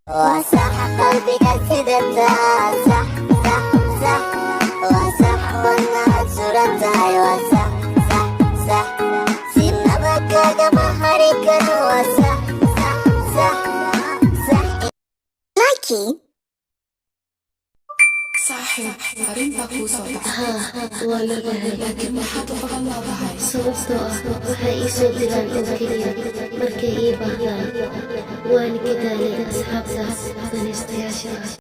وصح قلبي كسدتها صح صح صح وصح والنهار صورتها وصح صح صح سيبنا بكا بحرك وصح صح صح صح لايكي صاحب arrinta kuu soo dhacday waa lagahay laakiin maxaad uga leedahay sababtoo ah waxay ii soo diraan oo keliya markay ii baahdaan waan ka daalay asxaabtaas danaystayaasha